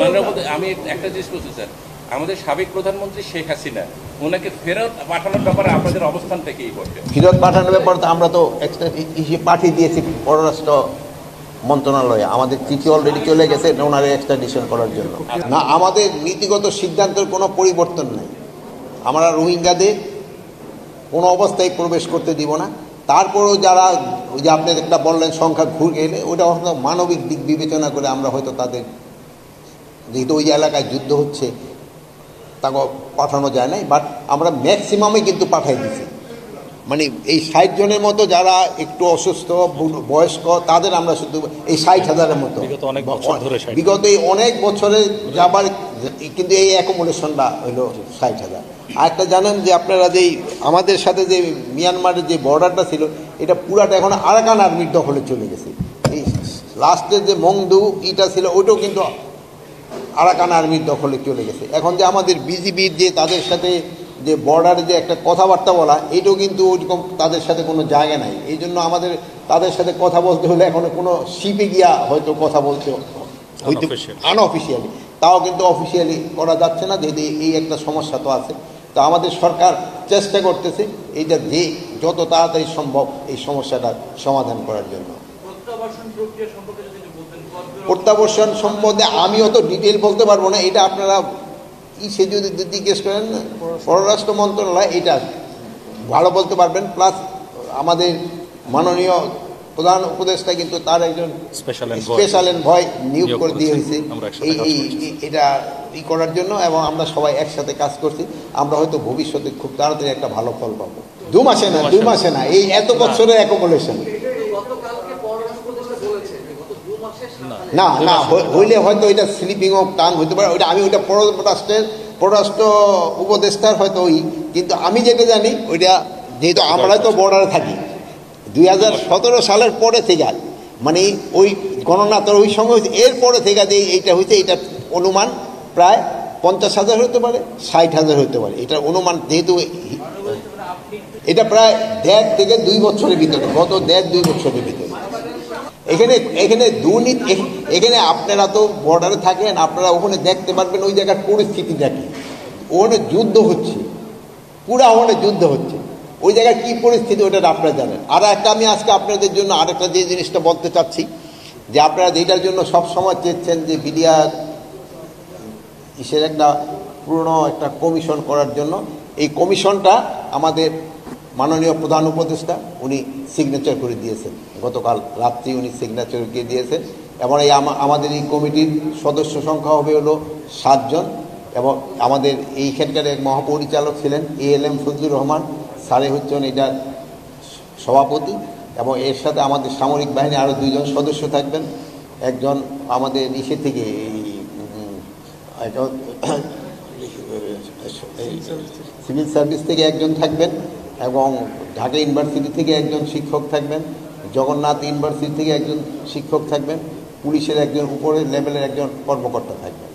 মাননীয় আমি একটা জিনিস বলছি স্যার, আমাদের সাবেক প্রধানমন্ত্রী শেখ হাসিনা ওনাকে ফেরত পাঠানোর ব্যাপারে আপনাদের অবস্থানটা কি? ফেরত পাঠানোর ব্যাপারে তো আমরা তো পাঠিয়ে দিয়েছি পররাষ্ট্র মন্ত্রণালয়ে। আমাদের চিঠি অলরেডি চলে গেছে ওনার এক্সট্রাডিশন করার জন্য। না, আমাদের নীতিগত সিদ্ধান্তের কোনো পরিবর্তন নেই। আমরা রোহিঙ্গাদের কোনো অবস্থায় প্রবেশ করতে দিব না। তারপরেও যারা ওই যে আপনি একটা বললেন সংখ্যা ঘুরে গেলে, ওটা হয়তো মানবিক দিক বিবেচনা করে আমরা হয়তো তাদের, যেহেতু ওই এলাকায় যুদ্ধ হচ্ছে, তাকে পাঠানো যায় নাই, বাট আমরা ম্যাক্সিমামে কিন্তু পাঠাই দিছি। মানে এই 60 জনের মতো যারা একটু অসুস্থ বয়স্ক তাদের আমরা শুধু এই 60,000-এর মতো বিগত এই অনেক বছরে যাবার, কিন্তু এই অ্যাকোমোডেশনটা হইল 60,000। আর একটা জানেন যে আপনারা যে আমাদের সাথে যে মিয়ানমারের যে বর্ডারটা ছিল, এটা পুরাটা এখন আরাকান আর্মির দখলে চলে গেছে। এই লাস্টের যে মংদু ইটা ছিল ওইটাও কিন্তু আরাকান আর্মির দখলে চলে গেছে। এখন যে আমাদের বিজিবির যে তাদের সাথে যে বর্ডারে যে একটা কথাবার্তা বলা, এটাও কিন্তু ওইরকম তাদের সাথে কোনো জায়গা নাই। এই জন্য আমাদের তাদের সাথে কথা বলতে হলে এখন কোনো শিপে গিয়া হয়তো কথা বলতে হয়তো আনঅফিসিয়ালি, তাও কিন্তু অফিসিয়ালি করা যাচ্ছে না, যেহেতু এই একটা সমস্যা তো আছে। তো আমাদের সরকার চেষ্টা করতেছে এইটা যে যত তাড়াতাড়ি সম্ভব এই সমস্যাটার সমাধান করার জন্য। প্রত্যাবর্ষণ সম্বন্ধে আমি অত ডিটেল বলতে পারবো না, এটা আপনারা সে যদি জিজ্ঞেস করেন পররাষ্ট্র মন্ত্রণালয় এটা ভালো বলতে পারবেন। প্লাস আমাদের মাননীয় প্রধান উপদেষ্টা কিন্তু তার একজন স্পেশাল এনভয় নিয়োগ করে দিয়ে হয়েছে এটা করার জন্য, এবং আমরা সবাই একসাথে কাজ করছি। আমরা হয়তো ভবিষ্যতে খুব তাড়াতাড়ি একটা ভালো ফল পাবো। 2 মাসে না, এই এত বছরের অ্যাকোমোডেশন না হইলে হয়তো এটা স্লিপিং অফ টাং হইতে পারে। ওইটা আমি ওইটা পররাষ্ট্র উপদেষ্টার হয়তো কিন্তু আমি যেটা জানি ওইটা, যেহেতু আমরা তো বর্ডারে থাকি 2017 সালের পরে থেকে, মানে ওই গণনা তো ওই সঙ্গে হয়েছে, এরপরে থেকে যে এইটা হয়েছে, এটা অনুমান প্রায় 50,000 হতে পারে, 60,000 হতে পারে। এটা অনুমান, যেহেতু এটা প্রায় 1.5 থেকে 2 বছরের ভিতরে, গত 1.5-2 বছরের ভিতরে। এখানে দুর্নীতি, এখানে আপনারা তো বর্ডারে থাকেন, আপনারা ওখানে দেখতে পারবেন ওই জায়গার পরিস্থিতি দেখে। ওখানে যুদ্ধ হচ্ছে, পুরা ওখানে যুদ্ধ হচ্ছে, ওই জায়গায় কী পরিস্থিতি ওটা আপনারা জানেন। আর একটা আমি আজকে আপনাদের জন্য আরেকটা যে জিনিসটা বলতে চাচ্ছি, যে আপনারা যেটার জন্য সব সময় চেয়েছেন যে বিডিআর একটা পুরনো একটা কমিশন করার জন্য, এই কমিশনটা আমাদের মাননীয় প্রধান উপদেষ্টা উনি সিগনেচার করে দিয়েছেন, গতকাল রাত্রি উনি সিগনেচার করে দিয়েছেন। এবং এই আমাদের এই কমিটির সদস্য সংখ্যা হবে হলো 7 জন, এবং আমাদের এইখানকার এক মহাপরিচালক ছিলেন ALM ফজলুর রহমান স্যারে হচ্ছেন এটার সভাপতি, এবং এর সাথে আমাদের সামরিক বাহিনী আরও 2 জন সদস্য থাকবেন। একজন আমাদের ইসে থেকে সিভিল সার্ভিস থেকে একজন থাকবেন, এবং ঢাকা ইউনিভার্সিটি থেকে একজন শিক্ষক থাকবেন, জগন্নাথ ইউনিভার্সিটি থেকে একজন শিক্ষক থাকবেন, পুলিশের একজন উপরের লেভেলের একজন কর্মকর্তা থাকবেন।